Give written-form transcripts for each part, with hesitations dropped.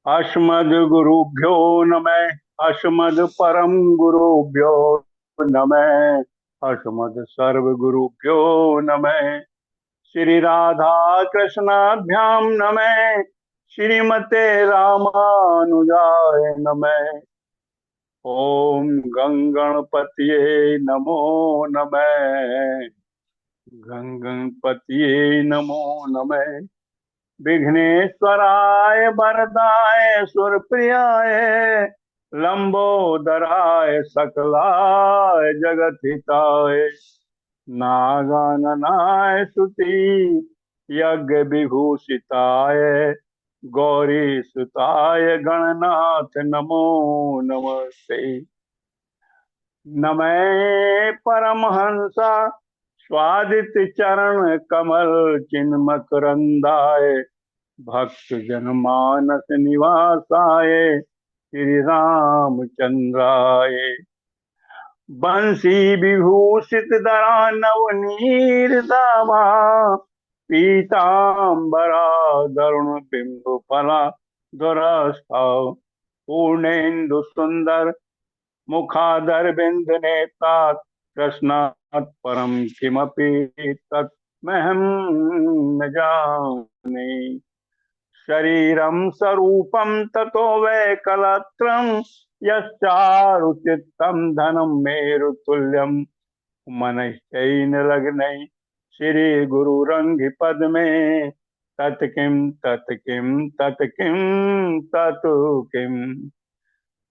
अस्मद्गुरुभ्यो नमः। अस्मद् परम गुरुभ्यो नमः। अस्मद् सर्वगुरुभ्यो नमः। श्री राधा कृष्णाभ्यां नमः। श्रीमते रामानुजाय नमः। ओम गंगणपतये नमो नमः। गंगणपतये नमो नमः। विघ्नेश्वराय वरदाय सुरप्रियाय लंबोदराय सकलाय जगतहिताय नागाननाय स्तुति यज्ञ विभूषिताय गौरी सुताय गणनाथ नमो नमस्ते। नमः परमहंस स्वादित चरण कमल चिन्मकरंदाय भक्त जनमानस निवासाय श्री रामचंद्राय बंसी विभूषित धरा नवनीर दावा पीतांबरा दरुण बिंब फला दुरस्ताव पूर्णेन्दु सुंदर मुखादर बिंद नेता कृष्णात् परम किमपि तत्महं न जाने। शरीरं स्वरूपं ततो वैकलत्रं यच्चारुचित्तं धनं मेरुतुल्यं मनश्चैन लग्नै श्री गुरुरंघि पद्मे तत्किं तत्किं तत्किं तत् किम्।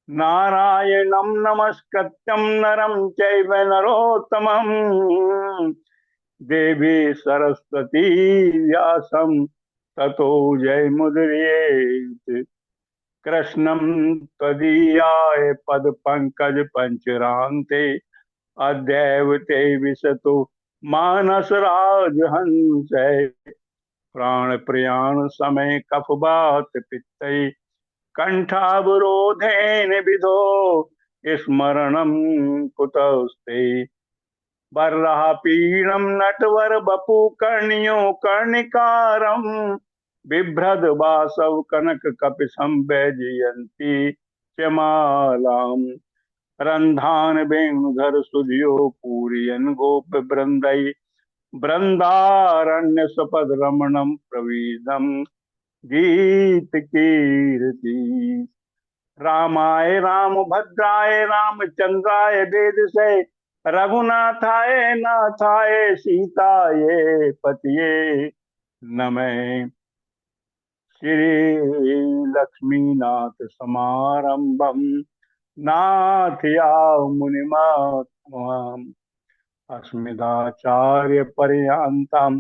नारायणं नमस्कृत्यं नरं चैव नरोत्तमं देवी सरस्वती व्यासं ततो जयमुदीरयेत्। कृष्णं त्वदीयाय पदपङ्कज पंचरान्ते अद्यैव ते विशतु मानस राजहंसै। प्राण प्रयाण समय कफवात पित्तै कंठावरोधेन विधो स्मरणं कुतस्ते। बर्हापीडं नटवर बपु कर्णियो कर्णिकारं बिभ्रद वासव कनक कपि संवैजयंती च मालाम्। रंधान वेणुधर सुधियो पूरयन् गोप वृंदई वृंदारण्य सपद रमणम प्रवीदम गीत कीर्ति। रामाय रामभद्राय रामचंद्राय वेदसे रघुनाथाय नाथाय सीताये पतिये नमः। श्री लक्ष्मीनाथ समारंभम नाथया मुनिमात्मम् अस्मदाचार्य पर्यन्तं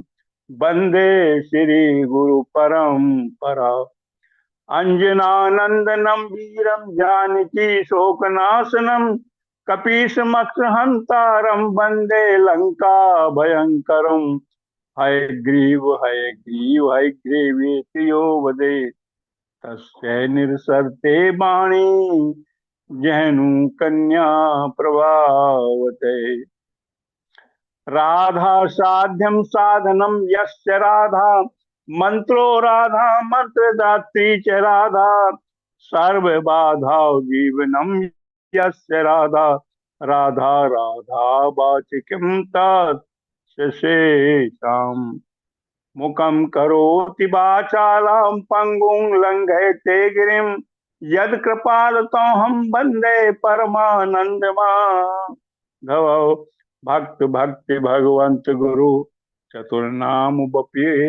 वंदे श्री गुरु परंपरा। अंजनानंदनम वीरम जानकी शोकनाशनम कपीशमक्षहंतारम वंदे लंका भयंकरम। हयग्रीव हयग्रीव हयग्रीवेति यो वदे तस्य निरसरते वाणी जहनु कन्या प्रभावते। राधा साध्यम साधनम यस्य राधा मंत्रो राधा मंत्रदात्री च राधा सर्व बाधा जीवनम यस्य राधा राधा राधा वाचिकं तत्शेषाम्। मुखं करोति वाचालं पंगुं लंघयते गिरिं यत्कृपालतोऽहं वन्दे परमानंद माधव। भक्त भक्ति भगवंत गुरु चतुर्नाम बपिए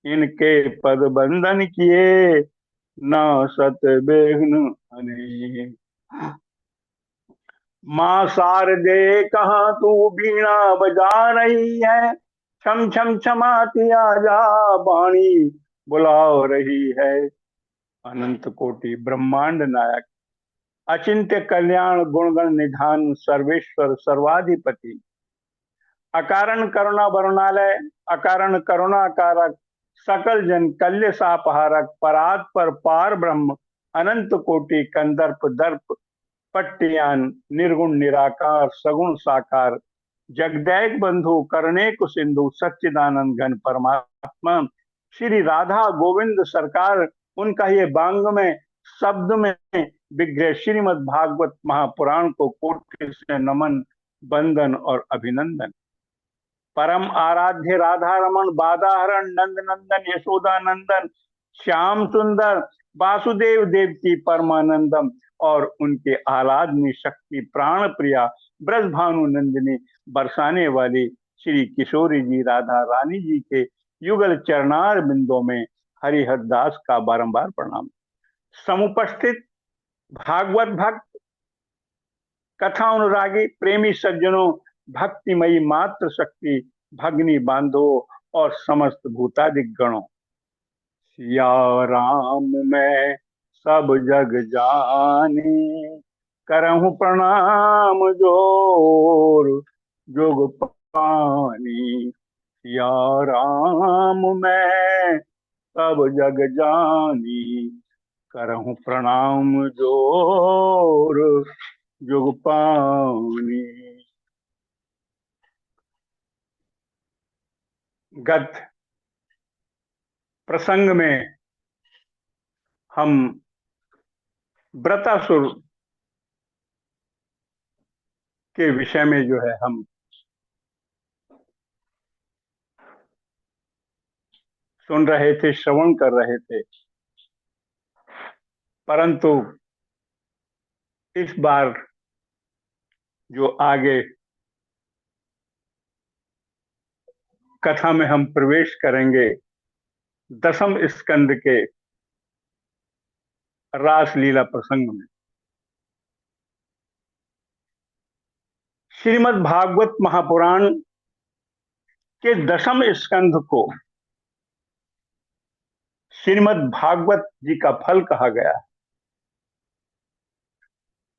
इनके पद बंदन किए न सत बेघ्न हने। माँ शारदे कहाँ तू बीणा बजा रही है छम छम छमाती आजा वाणी बुला रही है। अनंत कोटि ब्रह्मांड नायक अचिंत्य कल्याण गुणगण निधान सर्वेश्वर सर्वाधिपति अकारण करुणा वरुणालय अकारण करुणा कारक सकल जन कल्य सापहारक परात पर पार ब्रह्म अनंत कोटि कंदर्प दर्प पट्टियान निर्गुण निराकार सगुण साकार जगदैक बंधु करुणेक सिंधु सच्चिदानंद घन परमात्मा श्री राधा गोविंद सरकार। उनका ये बांग में शब्द में विग्रह श्रीमद् भागवत महापुराण को कोटि से नमन, वंदन और अभिनंदन। परम आराध्य राधा रमन, बाधाहरण नंद नंदन, यशोदा नंदन, श्याम सुंदर, वासुदेव देवकी परमानंदम और उनके आह्लादनी शक्ति प्राण प्रिया ब्रज भानु नंदिनी बरसाने वाली श्री किशोरी जी राधा रानी जी के युगल चरणार बिंदों में हरिहर दास का बारंबार प्रणाम। समुपस्थित भागवत भक्त, कथा अनुरागी, प्रेमी सज्जनों, भक्तिमयी मात्र शक्ति भगनी बांधो और समस्त भूतादिक गणों, सिया राम मैं सब जग जानी, करहूं प्रणाम जोर जोग पानी। सिया राम मैं सब जग जानी, करहूं प्रणाम जोर जोग पानी। गत प्रसंग में हम व्रतासुर के विषय में जो है हम सुन रहे थे, श्रवण कर रहे थे, परंतु इस बार जो आगे कथा में हम प्रवेश करेंगे, दसम स्कंद के रासलीला प्रसंग में। श्रीमद् भागवत महापुराण के दसम स्कंद को श्रीमद् भागवत जी का फल कहा गया है।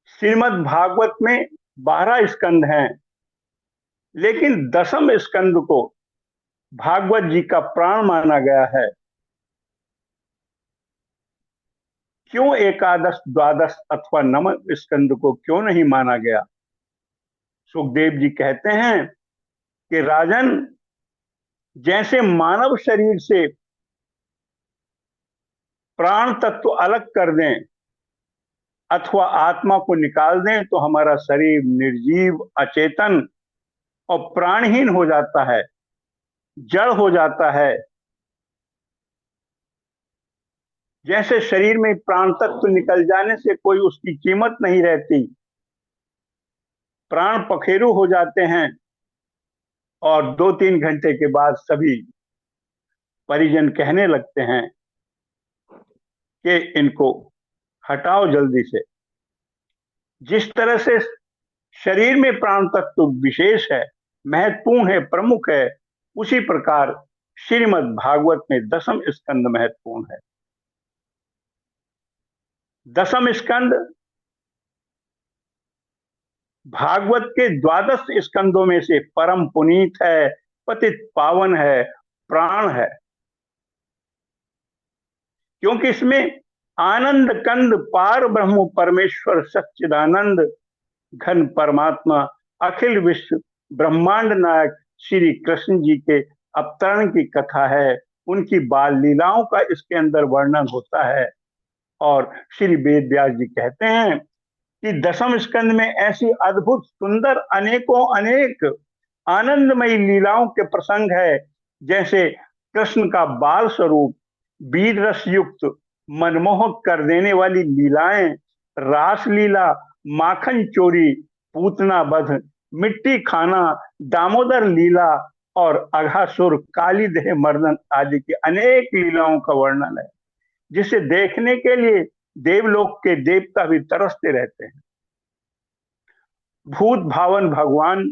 श्रीमद् भागवत में 12 स्कंद हैं, लेकिन दसम स्कंद को भागवत जी का प्राण माना गया है। क्यों एकादश, द्वादश अथवा नवम स्कंद को क्यों नहीं माना गया? सुखदेव जी कहते हैं कि राजन, जैसे मानव शरीर से प्राण तत्व अलग कर दें अथवा आत्मा को निकाल दें तो हमारा शरीर निर्जीव, अचेतन और प्राणहीन हो जाता है, जड़ हो जाता है। जैसे शरीर में प्राण तत्व निकल जाने से कोई उसकी कीमत नहीं रहती, प्राण पखेरु हो जाते हैं और 2-3 घंटे के बाद सभी परिजन कहने लगते हैं कि इनको हटाओ जल्दी से। जिस तरह से शरीर में प्राण तत्व विशेष है, महत्वपूर्ण है, प्रमुख है, उसी प्रकार श्रीमद् भागवत में दसम स्कंद महत्वपूर्ण है। दसम स्कंद भागवत के 12 स्कंदों में से परम पुनीत है, पतित पावन है, प्राण है, क्योंकि इसमें आनंद कंद पार ब्रह्म परमेश्वर सच्चिदानंद घन परमात्मा अखिल विश्व ब्रह्मांड नायक श्री कृष्ण जी के अवतरण की कथा है। उनकी बाल लीलाओं का इसके अंदर वर्णन होता है और श्री वेद व्यास जी कहते हैं कि दसम स्कंद में ऐसी अद्भुत सुंदर अनेकों अनेक आनंदमयी लीलाओं के प्रसंग है, जैसे कृष्ण का बाल स्वरूप, वीर रस युक्त मनमोहक कर देने वाली लीलाएं, रासलीला, माखन चोरी, पूतना वध, मिट्टी खाना, दामोदर लीला और अघासुर, काली देह मर्दन आदि की अनेक लीलाओं का वर्णन है, जिसे देखने के लिए देवलोक के देवता भी तरसते रहते हैं। भूत भावन भगवान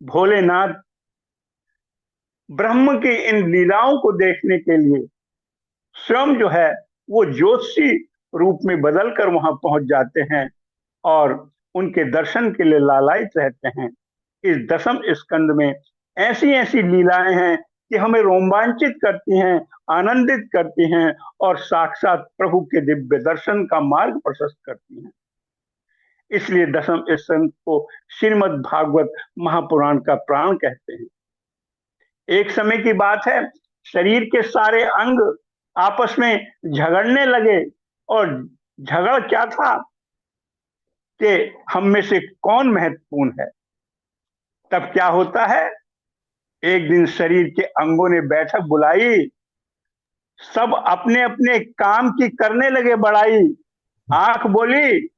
भोलेनाथ ब्रह्म की इन लीलाओं को देखने के लिए स्वयं जो है वो ज्योतिषी रूप में बदलकर वहां पहुंच जाते हैं और उनके दर्शन के लिए लालायित रहते हैं। इस दसम स्कंद में ऐसी ऐसी लीलाएं हैं कि हमें रोमांचित करती हैं, आनंदित करती हैं और साक्षात प्रभु के दिव्य दर्शन का मार्ग प्रशस्त करती हैं। इसलिए दसम स्कंद को श्रीमद् भागवत महापुराण का प्राण कहते हैं। एक समय की बात है, शरीर के सारे अंग आपस में झगड़ने लगे और झगड़ा क्या था कि हम में से कौन महत्वपूर्ण है। तब क्या होता है, एक दिन शरीर के अंगों ने बैठक बुलाई, सब अपने अपने काम की करने लगे बड़ाई। आंख बोली,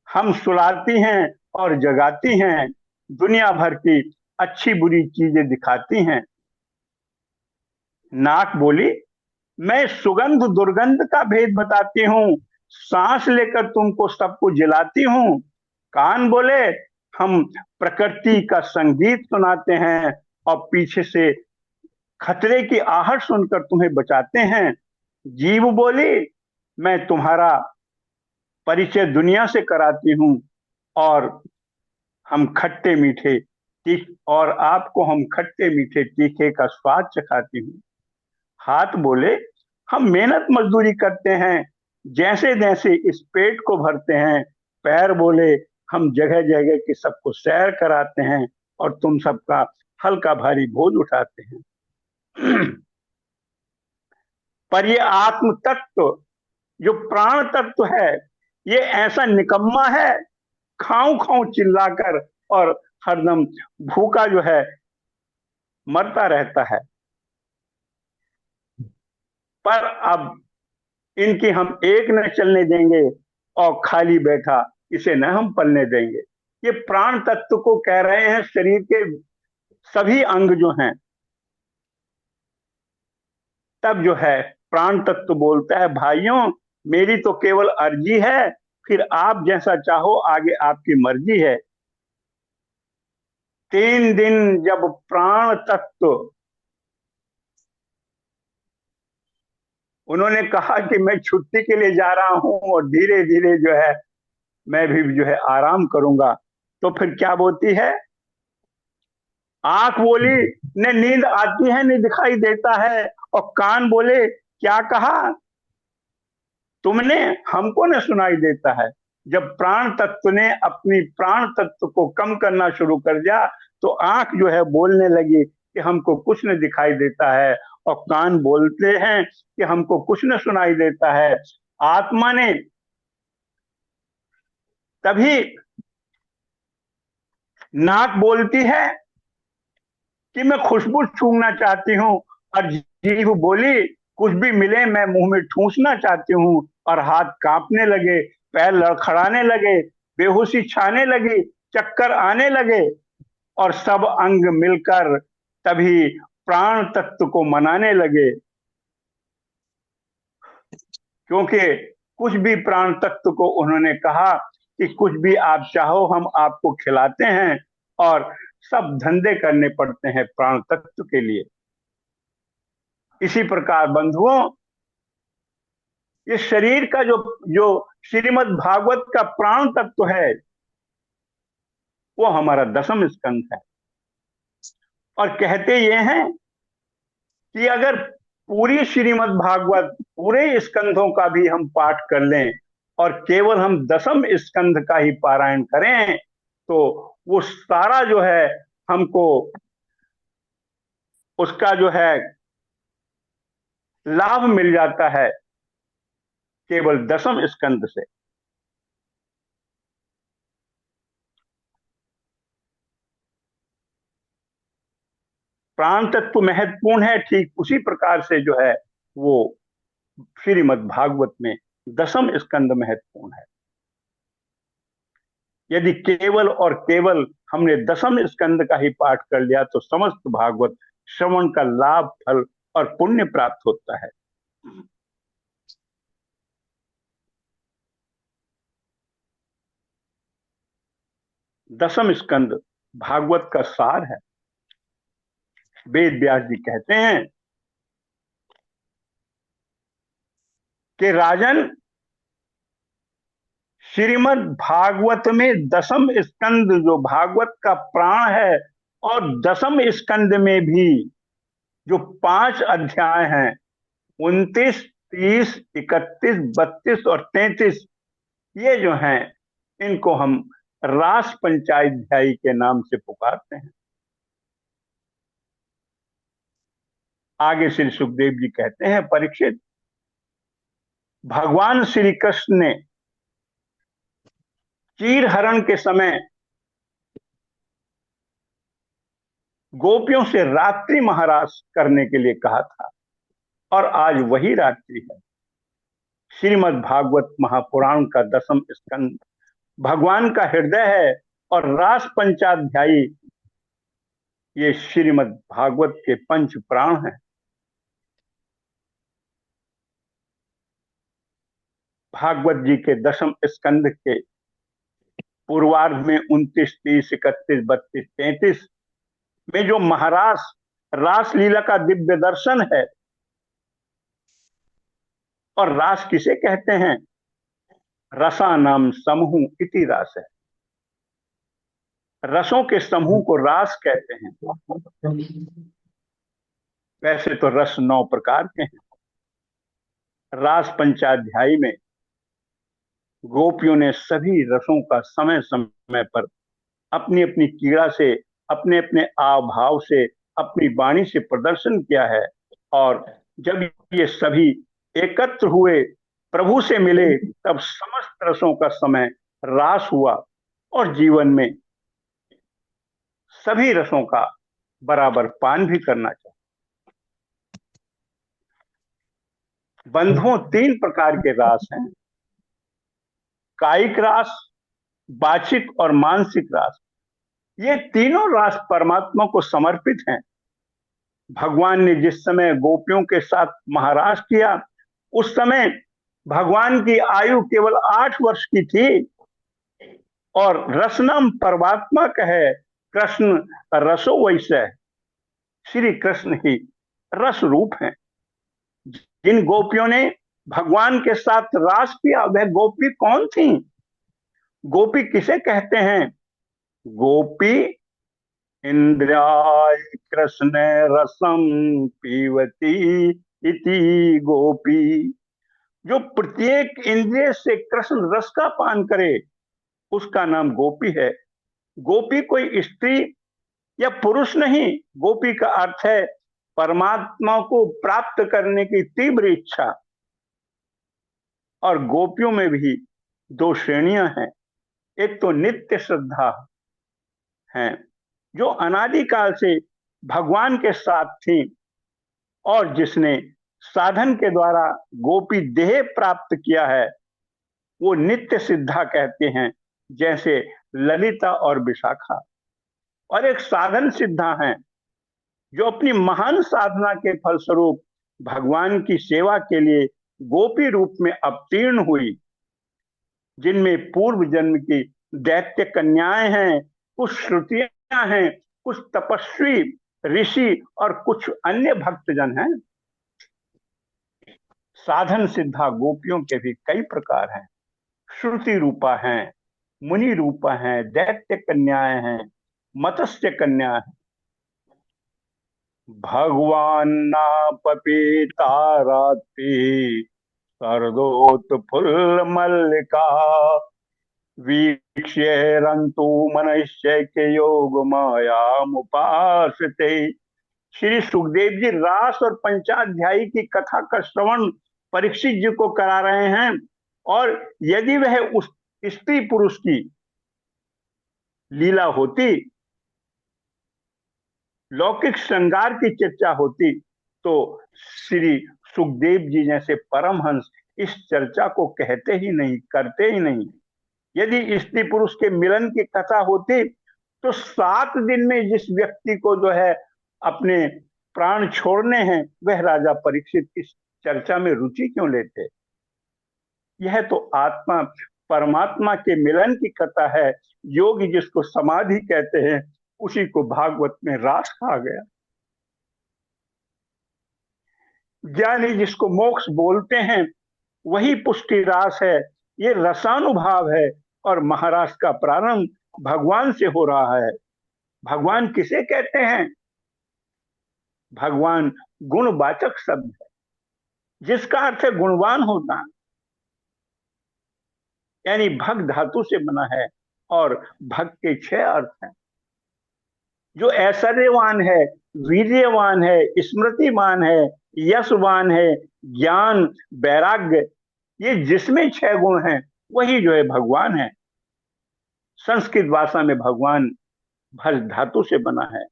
हम सुलाती हैं और जगाती हैं, दुनिया भर की अच्छी बुरी चीजें दिखाती हैं। नाक बोली, मैं सुगंध दुर्गंध का भेद बताती हूँ, सांस लेकर तुमको सबको जिलाती हूँ। कान बोले, हम प्रकृति का संगीत सुनाते हैं और पीछे से खतरे की आहट सुनकर तुम्हें बचाते हैं। जीव बोली, मैं तुम्हारा परिचय दुनिया से कराती हूँ और हम खट्टे मीठे तीख और आपको हम खट्टे मीठे तीखे का स्वाद चखाती हूँ। हाथ बोले, हम मेहनत मजदूरी करते हैं, जैसे जैसे इस पेट को भरते हैं। पैर बोले, हम जगह जगह की सबको सैर कराते हैं और तुम सबका हल्का भारी बोझ उठाते हैं। पर ये आत्म तत्व, जो प्राण तत्व है, ये ऐसा निकम्मा है, खाऊं खाऊं चिल्लाकर और हरदम भूखा जो है मरता रहता है। पर अब इनकी हम एक न चलने देंगे और खाली बैठा इसे न हम पलने देंगे। ये प्राण तत्व को कह रहे हैं, शरीर के सभी अंग जो हैं। तब जो है प्राण तत्व बोलता है, भाइयों मेरी तो केवल अर्जी है, फिर आप जैसा चाहो आगे आपकी मर्जी है। 3 दिन जब प्राण तत्व उन्होंने कहा कि मैं छुट्टी के लिए जा रहा हूं और धीरे धीरे जो है मैं भी जो है आराम करूंगा, तो फिर क्या बोलती है, आंख बोली, न नींद आती है न दिखाई देता है, और कान बोले, क्या कहा तुमने, हमको न सुनाई देता है। जब प्राण तत्व ने अपनी प्राण तत्व को कम करना शुरू कर दिया, तो आंख जो है बोलने लगी कि हमको कुछ न दिखाई देता है, और कान बोलते हैं कि हमको कुछ न सुनाई देता है। आत्मा ने तभी, नाक बोलती है कि मैं खुशबू सूंघना चाहती हूँ, और जीभ बोली, कुछ भी मिले मैं मुंह में ठूंसना चाहती हूँ। और हाथ कांपने लगे, पैर लड़खड़ाने लगे, बेहोशी छाने लगी, चक्कर आने लगे, और सब अंग मिलकर तभी प्राण तत्व को मनाने लगे। क्योंकि कुछ भी प्राण तत्व को उन्होंने कहा कि कुछ भी आप चाहो हम आपको खिलाते हैं, और सब धंधे करने पड़ते हैं प्राण तत्व के लिए। इसी प्रकार बंधुओं, ये शरीर का जो जो श्रीमद् भागवत का प्राण तत्व है, वो हमारा दसम स्कंध है। और कहते ये हैं कि अगर पूरी श्रीमद् भागवत पूरे स्कंधों का भी हम पाठ कर लें और केवल हम दसम स्कंध का ही पारायण करें, तो वो सारा जो है हमको उसका जो है लाभ मिल जाता है केवल दसम स्कंद से। प्राण तत्व महत्वपूर्ण है, ठीक उसी प्रकार से जो है वो श्रीमद् भागवत में दसम स्कंद महत्वपूर्ण है। यदि केवल और केवल हमने दसम स्कंद का ही पाठ कर लिया, तो समस्त भागवत श्रवण का लाभ, फल और पुण्य प्राप्त होता है। दसम स्कंद भागवत का सार है। वेद व्यास जी कहते हैं कि राजन, श्रीमद् भागवत में दसम स्कंद जो भागवत का प्राण है, और दसम स्कंद में भी जो 5 अध्याय हैं, 29, 30, 31, 32 और 33, ये जो हैं इनको हम रास पंचाध्यायी के नाम से पुकारते हैं। आगे श्री सुखदेव जी कहते हैं, परीक्षित, भगवान श्री कृष्ण ने चीर हरण के समय गोपियों से रात्रि महारास करने के लिए कहा था, और आज वही रात्रि है। श्रीमद् भागवत महापुराण का 10वां स्कंद भगवान का हृदय है, और रास पंचाध्यायी ये श्रीमद् भागवत के पंच प्राण हैं। भागवत जी के 10वें स्कंद के पूर्वार्ध में 29, 30, 31, 32, 33 में जो महारास रास लीला का दिव्य दर्शन है। और रास किसे कहते हैं? रसा नाम समूह इति रास है। रसों के समूह को रास कहते हैं। वैसे तो रस 9 प्रकार के हैं। रास पंचाध्यायी में गोपियों ने सभी रसों का समय समय पर अपनी अपनी क्रीड़ा से, अपने अपने आभाव से, अपनी वाणी से प्रदर्शन किया है। और जब ये सभी एकत्र हुए, प्रभु से मिले, तब समस्त रसों का समय रास हुआ। और जीवन में सभी रसों का बराबर पान भी करना चाहिए। बंधुओं, 3 प्रकार के रास हैं: कायिक रास, वाचिक और मानसिक रास। ये तीनों रास परमात्मा को समर्पित हैं। भगवान ने जिस समय गोपियों के साथ महारास किया, उस समय भगवान की आयु केवल 8 वर्ष की थी। और रसनाम परमात्मा कहे, कृष्ण रसो वैसे। श्री कृष्ण ही रस रूप हैं। जिन गोपियों ने भगवान के साथ रास किया, वह गोपी कौन थी? गोपी किसे कहते हैं? गोपी इंद्रियाय कृष्ण रसम पीवती इति गोपी। जो प्रत्येक इंद्रिय से कृष्ण रस का पान करे, उसका नाम गोपी है। गोपी कोई स्त्री या पुरुष नहीं। गोपी का अर्थ है परमात्मा को प्राप्त करने की तीव्र इच्छा। और गोपियों में भी 2 श्रेणियां हैं। एक तो नित्य श्रद्धा हैं, जो अनादिकाल से भगवान के साथ थी, और जिसने साधन के द्वारा गोपी देह प्राप्त किया है, वो नित्य सिद्धा कहते हैं, जैसे ललिता और विशाखा। और एक साधन सिद्धा हैं, जो अपनी महान साधना के फलस्वरूप भगवान की सेवा के लिए गोपी रूप में अवतीर्ण हुई, जिनमें पूर्व जन्म की दैत्य कन्याएं हैं, कुछ श्रुतियां हैं, कुछ तपस्वी ऋषि और कुछ अन्य भक्तजन हैं। साधन सिद्धा गोपियों के भी कई प्रकार हैं। श्रुति रूपा हैं, मुनि रूपा हैं, दैत्य कन्याएं हैं, मत्स्य कन्या है। भगवान नापपीता रात्रि शरदोत्फुल्ल मल्लिका वीक्ष्य रंतु मनुष्य के योग माया मुपासते। श्री सुखदेव जी रास और पंचाध्यायी की कथा का श्रवण परीक्षित जी को करा रहे हैं। और यदि वह उस स्त्री पुरुष की लीला होती, लौकिक श्रृंगार की चर्चा होती, तो श्री सुखदेव जी जैसे परमहंस इस चर्चा को कहते ही नहीं, करते ही नहीं। यदि स्त्री पुरुष के मिलन की कथा होती, तो 7 दिन में जिस व्यक्ति को जो है अपने प्राण छोड़ने हैं, वह राजा परीक्षित इस चर्चा में रुचि क्यों लेते? यह तो आत्मा परमात्मा के मिलन की कथा है। योगी जिसको समाधि कहते हैं, उसी को भागवत में रास कहा गया। ज्ञानी जिसको मोक्ष बोलते हैं, वही पुष्टि रास है। ये रसानुभाव है। और महारास का प्रारंभ भगवान से हो रहा है। भगवान किसे कहते हैं? भगवान गुणवाचक शब्द है, जिसका अर्थ है गुणवान होना। यानी भग धातु से बना है, और भग के 6 अर्थ हैं। जो ऐश्वर्यवान है, वीर्यवान है, स्मृतिमान है, यशवान है, ज्ञान, वैराग्य, ये जिसमें 6 गुण हैं, वही जो है भगवान है। संस्कृत भाषा में भगवान भज धातु से बना है,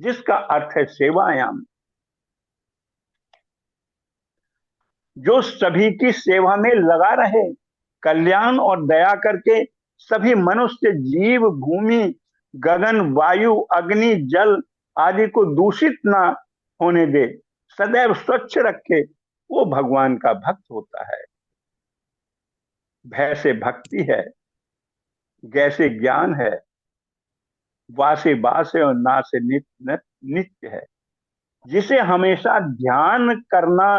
जिसका अर्थ है सेवायाम, जो सभी की सेवा में लगा रहे, कल्याण और दया करके सभी मनुष्य जीव भूमि गगन वायु अग्नि जल आदि को दूषित ना होने दे, सदैव स्वच्छ रखे, वो भगवान का भक्त होता है। भय से भक्ति है, ज्ञ से ज्ञान है, वा से बास है और ना से नित्य नित्य है। जिसे हमेशा ध्यान करना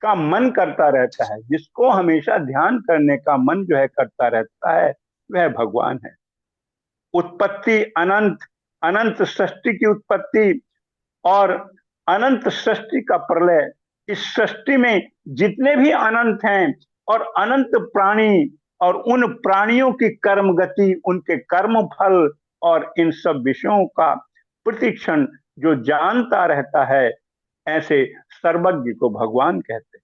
का मन करता रहता है, जिसको हमेशा ध्यान करने का मन जो है करता रहता है, वह भगवान है। उत्पत्ति अनंत, अनंत सृष्टि की उत्पत्ति और अनंत सृष्टि का प्रलय, इस सृष्टि में जितने भी अनंत हैं और अनंत प्राणी और उन प्राणियों की कर्म गति, उनके कर्म फल और इन सब विषयों का प्रतिक्षण जो जानता रहता है, ऐसे सर्वज्ञ को भगवान कहते हैं।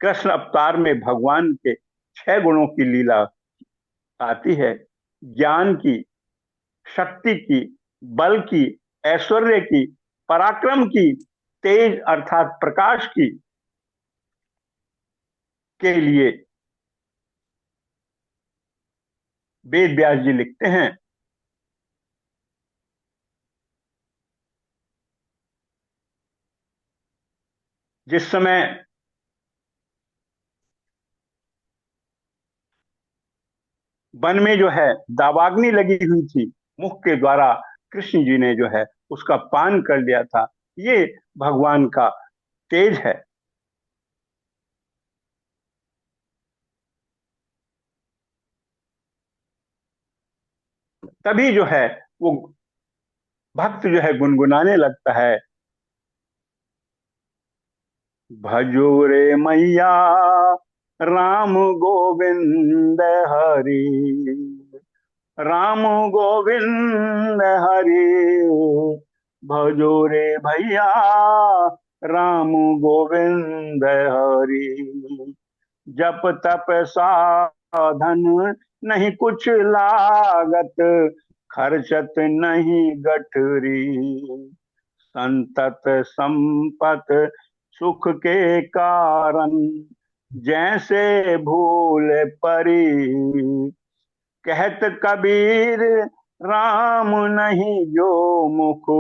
कृष्ण अवतार में भगवान के 6 गुणों की लीला आती है, ज्ञान की, शक्ति की, बल की, ऐश्वर्य की, पराक्रम की, तेज अर्थात प्रकाश की के लिए वेद व्यास जी लिखते हैं, जिस समय वन में जो है दावाग्नि लगी हुई थी, मुख के द्वारा कृष्ण जी ने जो है उसका पान कर लिया था, ये भगवान का तेज है। तभी जो है वो भक्त जो है गुनगुनाने लगता है, भजो रे मैया राम गोविंद हरि, राम गोविंद हरि, भजो रे भैया राम गोविंद हरि। जप तप साधन नहीं कुछ लागत, खर्चत नहीं गठरी, संतत संपत सुख के कारण, जैसे भूल परी। कहत कबीर राम नहीं जो मुख,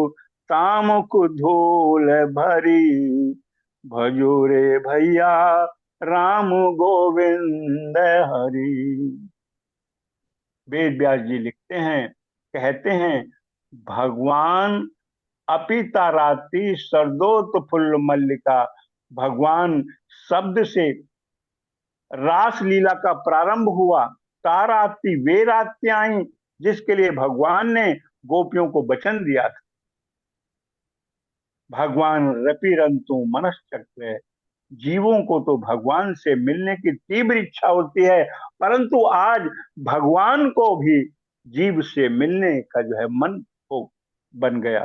तामुख धूल भरी, भजो रे भैया राम गोविंद हरि। वेद व्यास जी लिखते हैं, कहते हैं, भगवान अपिताराती सरदोत फुल्ल मल्लिका, भगवान शब्द से रास लीला का प्रारंभ हुआ। ताराती वे रातें आई जिसके लिए भगवान ने गोपियों को वचन दिया था। भगवान रतिरंतु मनश्चक्र, जीवों को तो भगवान से मिलने की तीव्र इच्छा होती है, परंतु आज भगवान को भी जीव से मिलने का जो है मन को बन गया।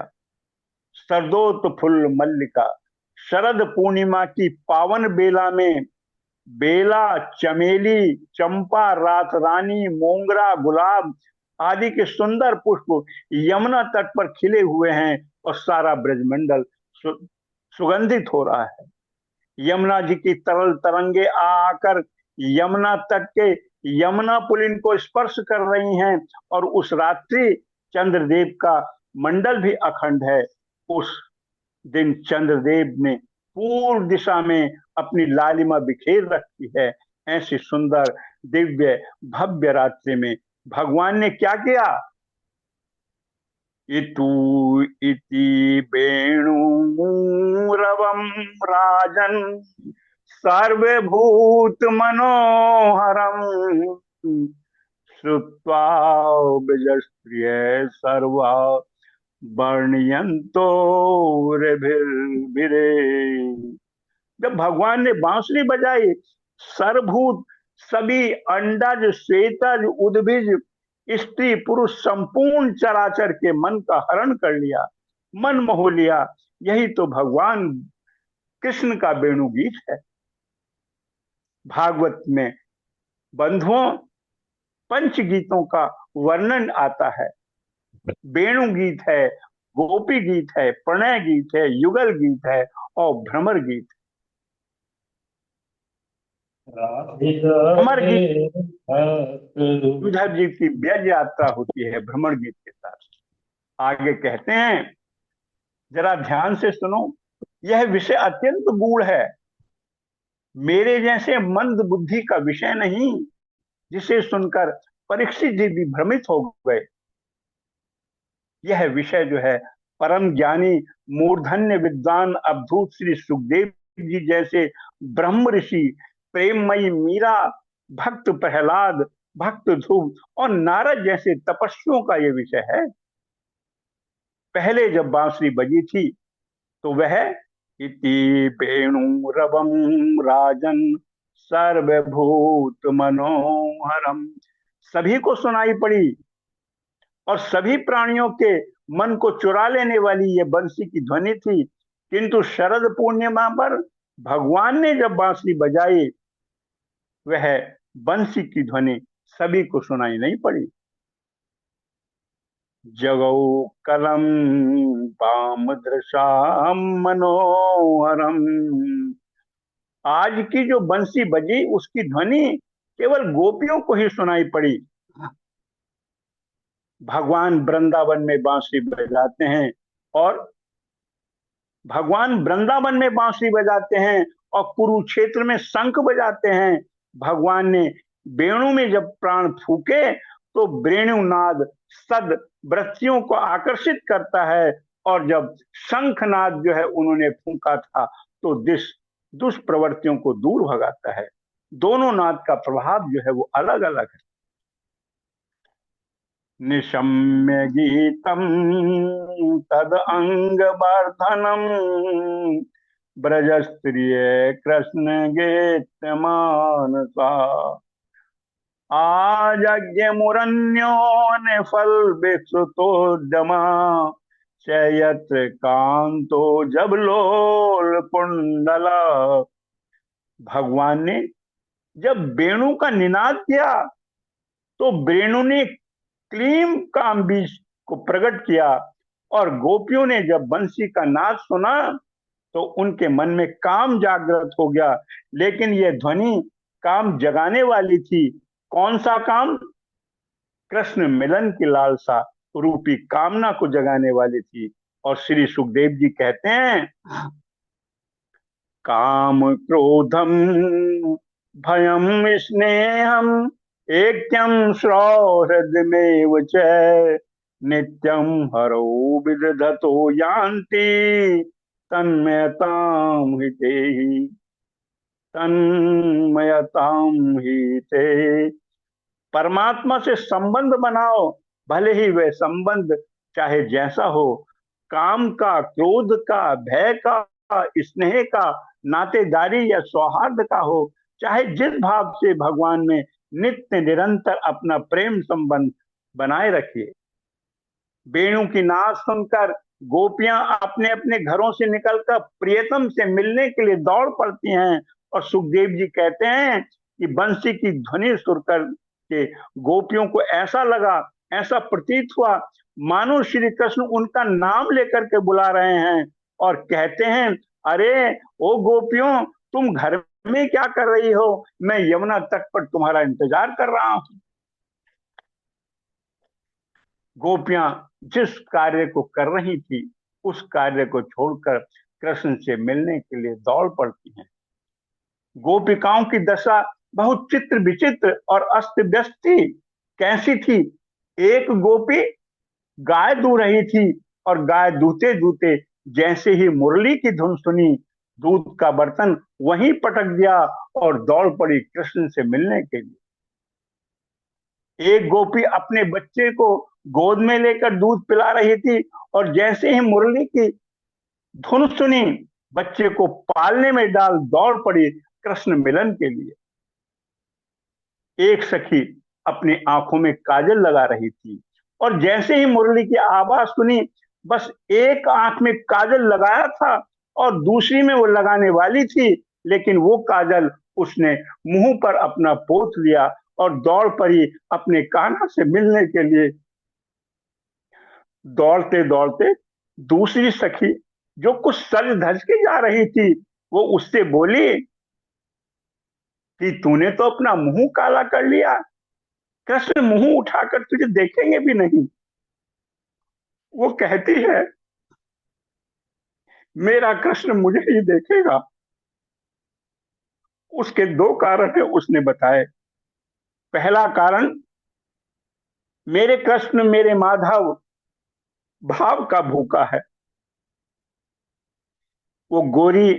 सरदोत फुल्ल मल्लिका, शरद पूर्णिमा की पावन बेला में बेला, चमेली, चंपा, रात रानी, मोंगरा, गुलाब आदि के सुंदर पुष्प यमुना तट पर खिले हुए हैं और सारा ब्रजमंडल सुगंधित हो रहा है। यमुना जी की तरल तरंगे आकर यमुना तट के यमुना पुलिन को स्पर्श कर रही हैं और उस रात्रि चंद्रदेव का मंडल भी अखंड है। उस दिन चंद्रदेव ने पूर्व दिशा में अपनी लालिमा बिखेर रखी है। ऐसी सुंदर दिव्य भव्य रात्रि में भगवान ने क्या किया? इतु इति वेणुरवम राजन सर्वभूत मनोहरम, श्रुत्वा विजस्त्रिय सर्वा वर्णयंतो भिरे। जब भगवान ने बांसुरी बजाई, सर्वभूत सभी अंडज श्वेतज उद्भिज स्त्री पुरुष संपूर्ण चराचर के मन का हरण कर लिया, मन मोह लिया। यही तो भगवान कृष्ण का वेणु गीत है। भागवत में बंधुओं पंच गीतों का वर्णन आता है। वेणु गीत है, गोपी गीत है, प्रणय गीत है, युगल गीत है और भ्रमर गीत। राधे भ्रमर गीत राधे ठाकुर। युधर जी की व्यज यात्रा होती है भ्रमर गीत के साथ। आगे कहते हैं, जरा ध्यान से सुनो, यह विषय अत्यंत गूढ़ है, मेरे जैसे मंद बुद्धि का विषय नहीं, जिसे सुनकर परीक्षित जी भी भ्रमित हो गए। यह विषय जो है परम ज्ञानी मूर्धन्य विद्वान अवधूत श्री सुखदेव जी जैसे ब्रह्म ऋषि, प्रेममयी मीरा, भक्त प्रहलाद, भक्त ध्रुव और नारद जैसे तपस्वियों का यह विषय है। पहले जब बांसुरी बजी थी तो वह इति वेणु रवम राजन सर्वभूत मनोहरम सभी को सुनाई पड़ी और सभी प्राणियों के मन को चुरा लेने वाली ये बंसी की ध्वनि थी। किंतु शरद पूर्णिमा पर भगवान ने जब बांसुरी बजाई, वह बंसी की ध्वनि सभी को सुनाई नहीं पड़ी। जगौ कलम पाम दृशाम मनोहरम, आज की जो बंसी बजी उसकी ध्वनि केवल गोपियों को ही सुनाई पड़ी। भगवान वृंदावन में बांसुरी बजाते हैं और भगवान वृंदावन में बांसुरी बजाते हैं और कुरुक्षेत्र में शंख बजाते हैं। भगवान ने वेणु में जब प्राण फूके तो वेणुनाद सद वृत्तियों को आकर्षित करता है, और जब शंखनाद जो है उन्होंने फूका था तो दुष्प्रवृत्तियों को दूर भगाता है। दोनों नाद का प्रभाव जो है वो अलग अलग है। निशम्य गीतम तद अंग वर्धनम ब्रज स्त्रिय कृष्ण गीत मानसा आजज्ञ मुरन्यो ने फल विस्तुतोद्यमा चयत्र कांतो जब लोल कुंडला। भगवान ने जब वेणु का निनाद किया तो वेणु ने क्लीम काम बीज को प्रकट किया, और गोपियों ने जब बंसी का नाद सुना तो उनके मन में काम जागृत हो गया। लेकिन यह ध्वनि काम जगाने वाली थी। कौन सा काम? कृष्ण मिलन की लालसा रूपी कामना को जगाने वाली थी। और श्री सुखदेव जी कहते हैं, काम क्रोधम भयम स्नेहम ऐक्यम सौहृदमेव च नित्यम हरो विदधतो यान्ति तन्मयताम हिते तन्मयताम हिते। परमात्मा से संबंध बनाओ, भले ही वह संबंध चाहे जैसा हो, काम का, क्रोध का, भय का, स्नेह का, नातेदारी या सौहार्द का हो, चाहे जिस भाव से भगवान में नित्य निरंतर अपना प्रेम संबंध बनाए रखिए। वेणु की नाद सुनकर गोपियां अपने अपने घरों से निकलकर प्रियतम से मिलने के लिए दौड़ पड़ती हैं। और सुखदेव जी कहते हैं कि बंसी की ध्वनि सुनकर के गोपियों को ऐसा लगा, ऐसा प्रतीत हुआ मानो श्री कृष्ण उनका नाम लेकर के बुला रहे हैं और कहते हैं, अरे ओ गोपियों, तुम घर में क्या कर रही हो? मैं यमुना तट पर तुम्हारा इंतजार कर रहा हूं। गोपियां जिस कार्य को कर रही थी उस कार्य को छोड़कर कृष्ण से मिलने के लिए दौड़ पड़ती हैं। गोपिकाओं की दशा बहुत चित्र विचित्र और अस्त व्यस्त थी। कैसी थी? एक गोपी गाय दूह रही थी और गाय दूहते दूहते जैसे ही मुरली की धुन सुनी, दूध का बर्तन वहीं पटक दिया और दौड़ पड़ी कृष्ण से मिलने के लिए। एक गोपी अपने बच्चे को गोद में लेकर दूध पिला रही थी और जैसे ही मुरली की धुन सुनी, बच्चे को पालने में डाल दौड़ पड़ी कृष्ण मिलन के लिए। एक सखी अपनी आंखों में काजल लगा रही थी और जैसे ही मुरली की आवाज सुनी, बस एक आंख में काजल लगाया था और दूसरी में वो लगाने वाली थी, लेकिन वो काजल उसने मुंह पर अपना पोत लिया और दौड़ पड़ी अपने कान्हा से मिलने के लिए। दौड़ते दौड़ते दूसरी सखी जो कुछ सज धज के जा रही थी, वो उससे बोली कि तूने तो अपना मुंह काला कर लिया, कृष्ण मुंह उठाकर तुझे देखेंगे भी नहीं। वो कहती है, मेरा कृष्ण मुझे ही देखेगा। उसके दो कारण है उसने बताए। पहला कारण, मेरे कृष्ण मेरे माधव भाव का भूखा है। वो गोरी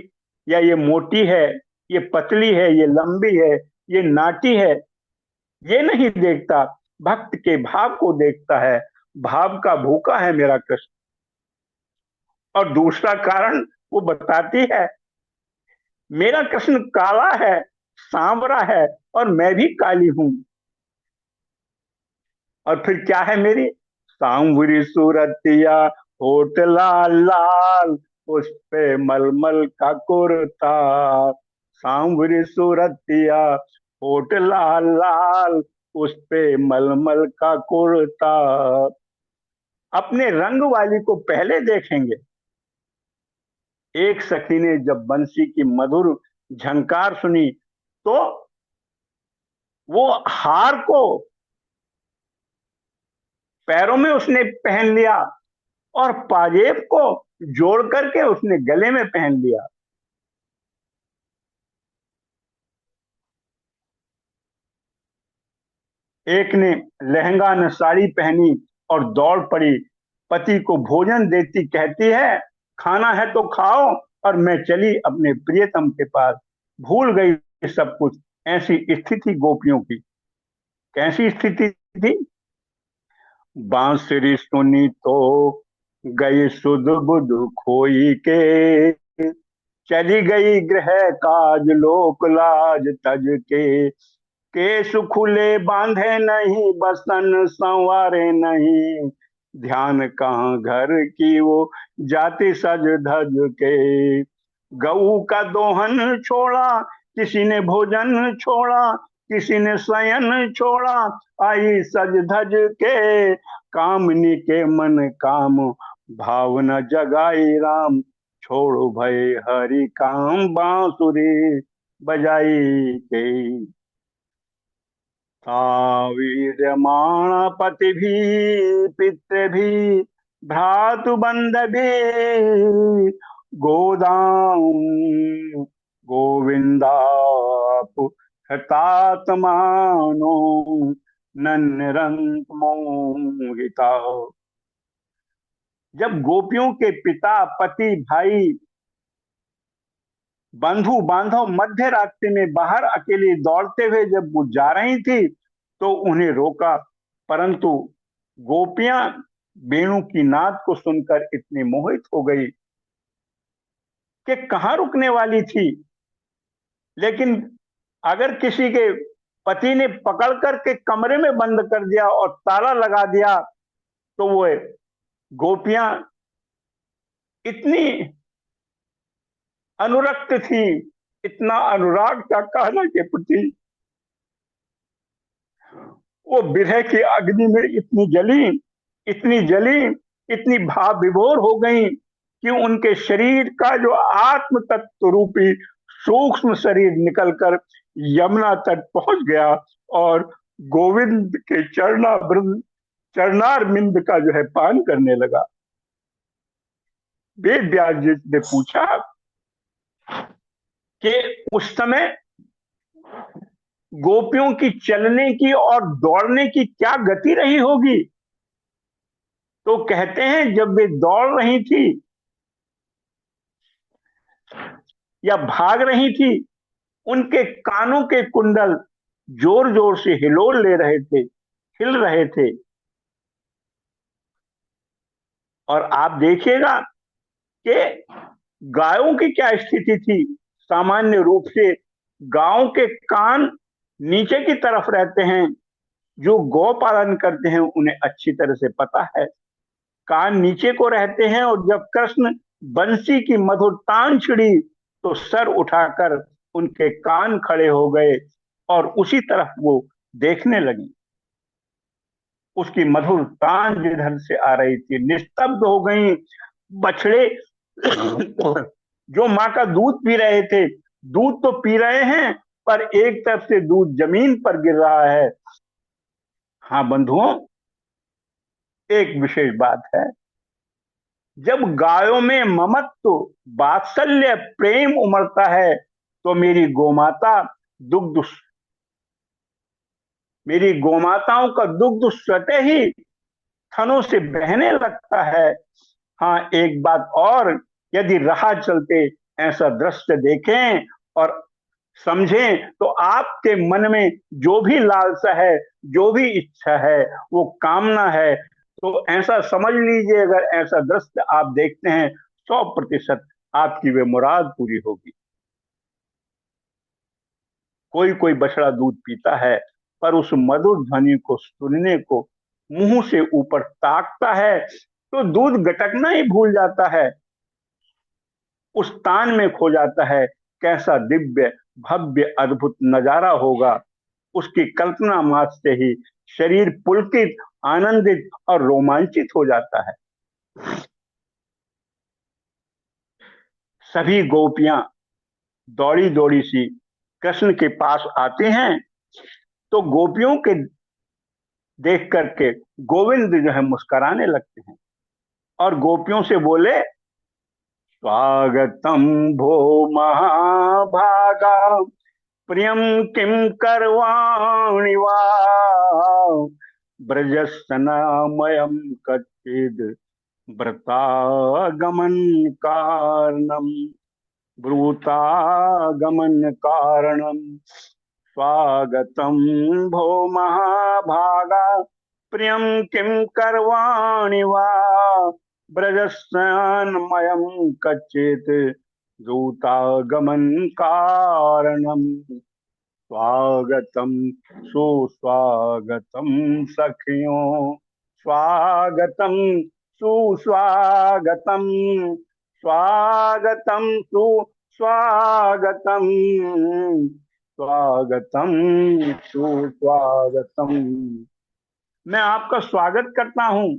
या ये मोटी है, ये पतली है, ये लंबी है, ये नाटी है, ये नहीं देखता, भक्त के भाव को देखता है। भाव का भूखा है मेरा कृष्ण। और दूसरा कारण वो बताती है, मेरा कृष्ण काला है, सांवरा है, और मैं भी काली हूं। और फिर क्या है मेरी, सांवरी सूरतिया, होठ लाल लाल, उस पे मलमल का कुर्ता। सांवरी सूरतिया, होठ लाल लाल, उस पे मलमल का कुर्ता। अपने रंग वाली को पहले देखेंगे। एक सखी ने जब बंसी की मधुर झंकार सुनी तो वो हार को पैरों में उसने पहन लिया और पाजेब को जोड़ करके उसने गले में पहन लिया। एक ने लहंगा न साड़ी पहनी और दौड़ पड़ी पति को भोजन देती, कहती है खाना है तो खाओ, और मैं चली अपने प्रियतम के पास, भूल गई सब कुछ। ऐसी स्थिति गोपियों की। कैसी स्थिति थी, बांसुरी सुनी तो गई सुध बुध खोई के, चली गई गृह काज लोक लाज तज के, केश खुले बांधे नहीं, बसन संवारे नहीं, ध्यान कहाँ घर की वो जाति सज धज के। गऊ का दोहन छोड़ा, किसी ने भोजन छोड़ा, किसी ने शयन छोड़ा, आई सज धज के, कामनी के मन काम, भावना जगाई राम, छोड़ो भय हरि काम, बांसुरी बजाई के। वीर्यमाण पति भी, पितृ भी, भ्रातु बंध भी, गोदाम गोविंदाप हतात्मानो, नन्नरंत मोहिता। जब गोपियों के पिता, पति, भाई, बंधु बांधव मध्य रास्ते में बाहर अकेले दौड़ते हुए जब वो जा रही थी तो उन्हें रोका, परंतु गोपियां वेणु की नाद को सुनकर इतनी मोहित हो गई कि कहां रुकने वाली थी। लेकिन अगर किसी के पति ने पकड़ करके कमरे में बंद कर दिया और ताला लगा दिया तो वो गोपियां इतनी अनुरक्त थी, इतना अनुराग था कान्हा के प्रति, वो विरह की अग्नि में इतनी जली, इतनी जली, इतनी भाव विभोर हो गई कि उनके शरीर का जो आत्म तत्व रूपी सूक्ष्म शरीर निकलकर यमुना तट पहुंच गया और गोविंद के चरणार बिंद का जो है पान करने लगा। वेद व्यास जी ने पूछा कि उस समय गोपियों की चलने की और दौड़ने की क्या गति रही होगी। तो कहते हैं जब वे दौड़ रही थी या भाग रही थी, उनके कानों के कुंडल जोर जोर से हिलोल ले रहे थे, हिल रहे थे। और आप देखिएगा कि गायों की क्या स्थिति थी। सामान्य रूप से गायों के कान नीचे की तरफ रहते हैं। जो गौ पालन करते हैं उन्हें अच्छी तरह से पता है, कान नीचे को रहते हैं और जब कृष्ण बंसी की मधुर तान छिड़ी तो सर उठाकर उनके कान खड़े हो गए और उसी तरफ वो देखने लगी। उसकी मधुर तान जिधर से आ रही थी, निस्तब्ध हो गई। बछड़े जो माँ का दूध पी रहे थे, दूध तो पी रहे हैं, पर एक तरफ से दूध जमीन पर गिर रहा है। हाँ बंधुओं, एक विशेष बात है। जब गायों में ममत्व, वात्सल्य, प्रेम उमड़ता है, तो दुग्ध मेरी गोमाताओं का दुग्ध स्वतः ही थनों से बहने लगता है। हाँ, एक बात और, यदि राह चलते ऐसा दृश्य देखें और समझें, तो आपके मन में जो भी लालसा है, जो भी इच्छा है, वो कामना है, तो ऐसा समझ लीजिए, अगर ऐसा दृश्य आप देखते हैं, 100% आपकी वे मुराद पूरी होगी। कोई कोई बछड़ा दूध पीता है, पर उस मधुर ध्वनि को सुनने को मुंह से ऊपर ताकता है तो दूध गटकना ही भूल जाता है, उस तान में खो जाता है। कैसा दिव्य, भव्य, अद्भुत नजारा होगा, उसकी कल्पना मात्र से ही शरीर पुलकित, आनंदित और रोमांचित हो जाता है। सभी गोपियां दौड़ी दौड़ी सी कृष्ण के पास आती हैं, तो गोपियों के देख करके गोविंद जो है मुस्कुराने लगते हैं और गोपियों से बोले, स्वागतम भो महाभागा, प्रियम किम करवाणि वा, ब्रजस्तनामयम कच्चिद व्रतागमन कारणम, ब्रूतागमन कारणम। स्वागतम भो महाभागा, प्रियम किम करवाणि वा, ब्रजस्नानमयं कच्चित् दूतागमन कारणम। स्वागतम सुस्वागतम सखियों, स्वागतम सुस्वागतम, स्वागतम सुस्वागतम, स्वागतम सुस्वागतम। मैं आपका स्वागत करता हूं।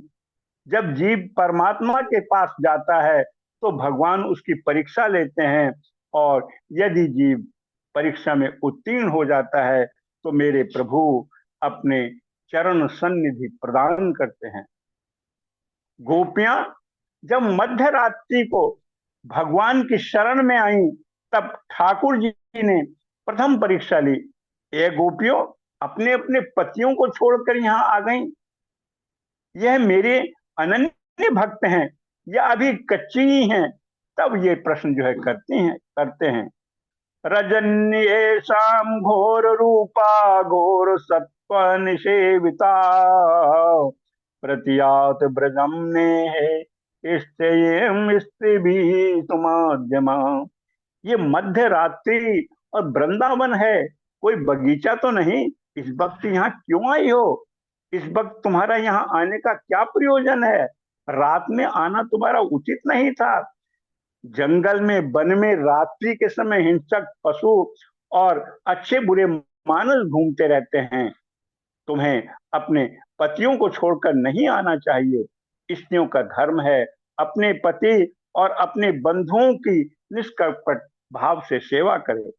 जब जीव परमात्मा के पास जाता है तो भगवान उसकी परीक्षा लेते हैं, और यदि जीव परीक्षा में उत्तीर्ण हो जाता है तो मेरे प्रभु अपने चरण सन्निधि प्रदान करते हैं। गोपियां जब मध्य रात्रि को भगवान की शरण में आई, तब ठाकुर जी ने प्रथम परीक्षा ली। ये गोपियों अपने अपने पतियों को छोड़कर यहाँ आ गईं। यह मेरे अनन्य भक्त हैं या अभी कच्ची ही हैं? तब ये प्रश्न जो है करते हैं। रजन्य शाम घोर रूपा, घोर सत्व निषेविता, प्रतियात ब्रजम ने है स्त्री भी सुमाद्यमा। ये मध्य रात्रि और वृंदावन है, कोई बगीचा तो नहीं। इस वक्त यहाँ क्यों आई हो? इस वक्त तुम्हारा यहाँ आने का क्या प्रयोजन है? रात में आना तुम्हारा उचित नहीं था। जंगल में, वन में रात्रि के समय हिंसक पशु और अच्छे बुरे मानस घूमते रहते हैं। तुम्हें अपने पतियों को छोड़कर नहीं आना चाहिए। स्त्रियों का धर्म है अपने पति और अपने बंधुओं की निष्कपट भाव से सेवा करे।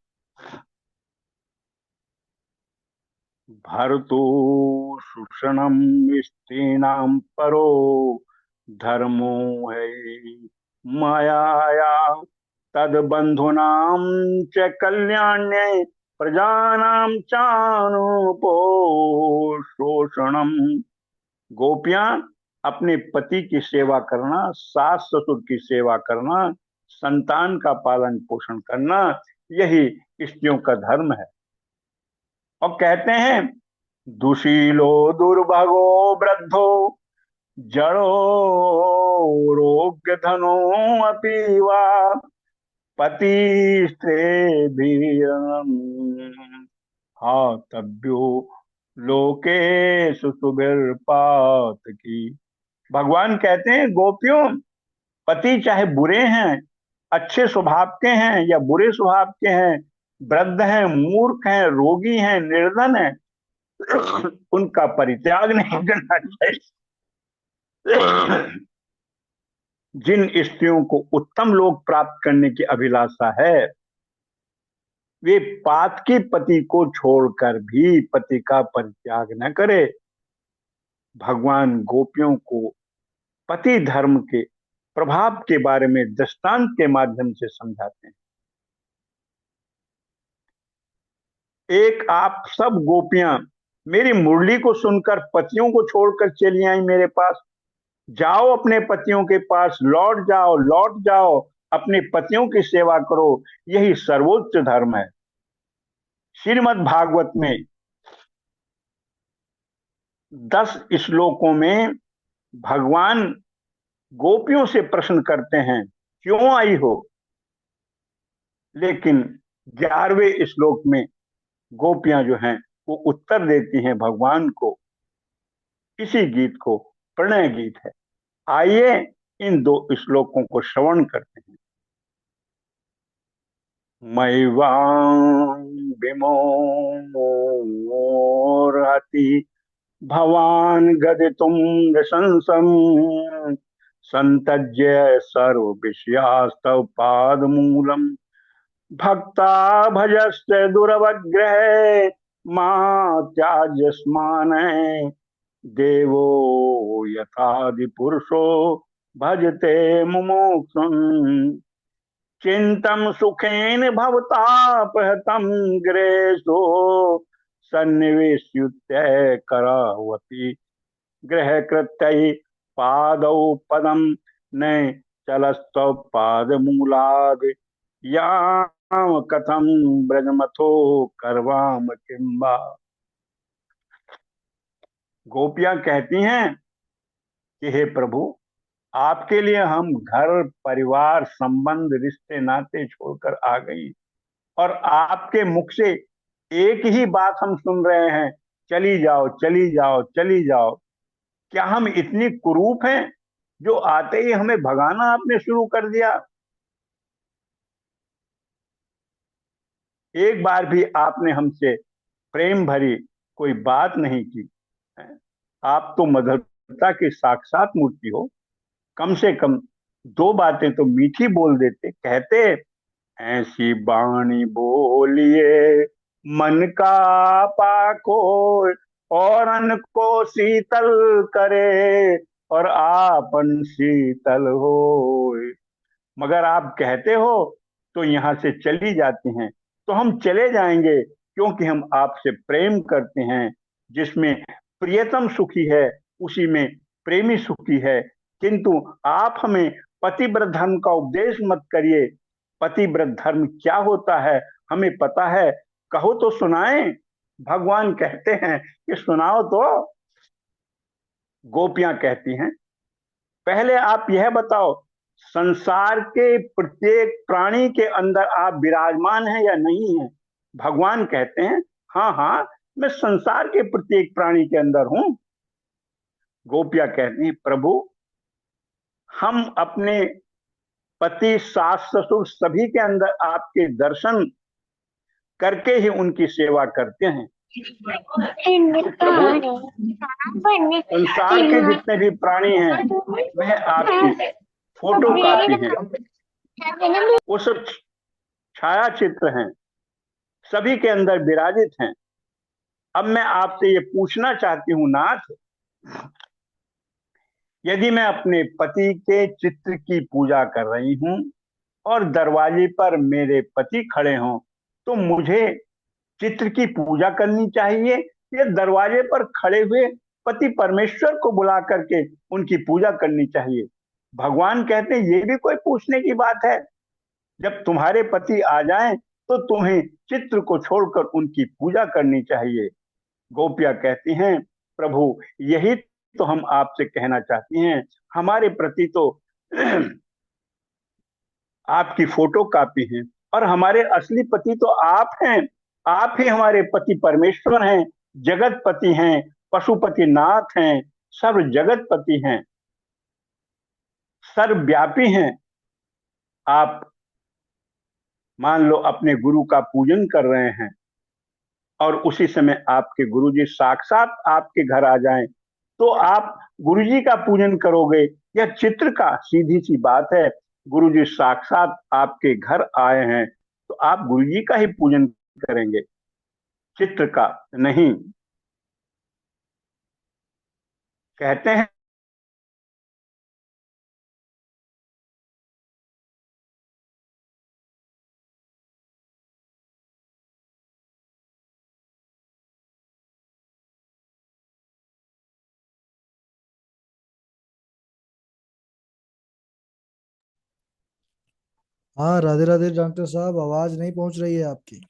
भर्तु सुषणम स्त्रीणाम परो धर्मो है माया, तद बंधुनाम च कल्याण्य प्रजानाम चानुपो शोषणम। गोपियां अपने पति की सेवा करना, सास ससुर की सेवा करना, संतान का पालन पोषण करना, यही स्त्रियों का धर्म है। और कहते हैं, दुशीलो दुर्भगो वृद्धो जड़ो रोग्य धनो अपीवा, पति स्त्रे भी हातव्यो लोके सुसुभिर्पात की। भगवान कहते हैं, गोपियों, पति चाहे बुरे हैं, अच्छे स्वभाव के हैं या बुरे स्वभाव के हैं, वृद्ध हैं, मूर्ख हैं, रोगी हैं, निर्धन हैं, उनका परित्याग नहीं करना चाहिए। जिन स्त्रियों को उत्तम लोक प्राप्त करने की अभिलाषा है, वे पातकी पति को छोड़कर भी पति का परित्याग न करे। भगवान गोपियों को पति धर्म के प्रभाव के बारे में दृष्टांत के माध्यम से समझाते हैं। एक आप सब गोपियां मेरी मुरली को सुनकर पतियों को छोड़कर चली आई मेरे पास। जाओ अपने पतियों के पास, लौट जाओ, लौट जाओ, अपने पतियों की सेवा करो, यही सर्वोच्च धर्म है। श्रीमद् भागवत में 10 श्लोकों में भगवान गोपियों से प्रश्न करते हैं, क्यों आई हो? लेकिन 11वें श्लोक में गोपियां जो हैं वो उत्तर देती हैं भगवान को। इसी गीत को प्रणय गीत है। आइए इन 2 श्लोकों को श्रवण करते हैं। मैवां विमोहति भवान गदितुम नृशंसम् संतज्य सर्व विषयास्तव पादमूलम् भक्ता भजस्य दुरवग्रह मां त्याजस्मान देवो यथादि पुरुषो भजते मुमुक्षुम् चिंतम सुखेन भवतापहतम ग्रेसो सन्निवेश्युत्य करावती ग्रह कृत्य पादौ पदम न चलस्तव पाद मूलाद याम कथम ब्रजमथो करवाम किंबा। गोपियां कहती हैं कि हे प्रभु, आपके लिए हम घर परिवार संबंध रिश्ते नाते छोड़कर आ गई और आपके मुख से एक ही बात हम सुन रहे हैं, चली जाओ, चली जाओ, चली जाओ। क्या हम इतनी कुरूप हैं जो आते ही हमें भगाना आपने शुरू कर दिया? एक बार भी आपने हमसे प्रेम भरी कोई बात नहीं की। आप तो मधुरता की साक्षात मूर्ति हो। कम से कम 2 बातें तो मीठी बोल देते, कहते ऐसी बाणी बोलिए मन का पाको और अन्न को शीतल करे और आपन शीतल हो। मगर आप कहते हो तो यहाँ से चली जाती हैं, तो हम चले जाएंगे क्योंकि हम आपसे प्रेम करते हैं। जिसमें प्रियतम सुखी है उसी में प्रेमी सुखी है। किंतु आप हमें पतिव्रत धर्म का उपदेश मत करिए। पतिव्रत धर्म क्या होता है हमें पता है, कहो तो सुनाएं। भगवान कहते हैं कि सुनाओ तो। गोपियां कहती हैं, पहले आप यह बताओ, संसार के प्रत्येक प्राणी के अंदर आप विराजमान हैं या नहीं हैं? भगवान कहते हैं, हाँ हाँ, मैं संसार के प्रत्येक प्राणी के अंदर हूं। गोपियां कहती हैं, प्रभु, हम अपने पति, सास, ससुर सभी के अंदर आपके दर्शन करके ही उनकी सेवा करते हैं। संसार के जितने भी प्राणी हैं वह आपकी फोटो कॉपी हैं, वो सब छाया चित्र हैं, सभी के अंदर विराजित हैं। अब मैं आपसे ये पूछना चाहती हूँ नाथ, यदि मैं अपने पति के चित्र की पूजा कर रही हूँ और दरवाजे पर मेरे पति खड़े हों, तो मुझे चित्र की पूजा करनी चाहिए या दरवाजे पर खड़े हुए पति परमेश्वर को बुला करके उनकी पूजा करनी चाहिए? भगवान कहते हैं, ये भी कोई पूछने की बात है? जब तुम्हारे पति आ जाएं तो तुम्हें चित्र को छोड़कर उनकी पूजा करनी चाहिए। गोपियां कहती हैं, प्रभु, यही तो हम आपसे कहना चाहती हैं। हमारे प्रति तो आपकी फोटो कॉपी हैं और हमारे असली पति तो आप हैं। आप ही हमारे पति परमेश्वर हैं, जगत पति हैं, पशुपति नाथ हैं, सर्व जगत पति हैं, सर्वव्यापी हैं। आप मान लो अपने गुरु का पूजन कर रहे हैं और उसी समय आपके गुरुजी साक्षात आपके घर आ जाएं, तो आप गुरुजी का पूजन करोगे या चित्र का? सीधी सी बात है, गुरुजी साक्षात आपके घर आए हैं तो आप गुरुजी का ही पूजन करेंगे, चित्र का नहीं। कहते हैं हाँ, राधे राधे डॉक्टर साहब, आवाज नहीं पहुंच रही है आपकी।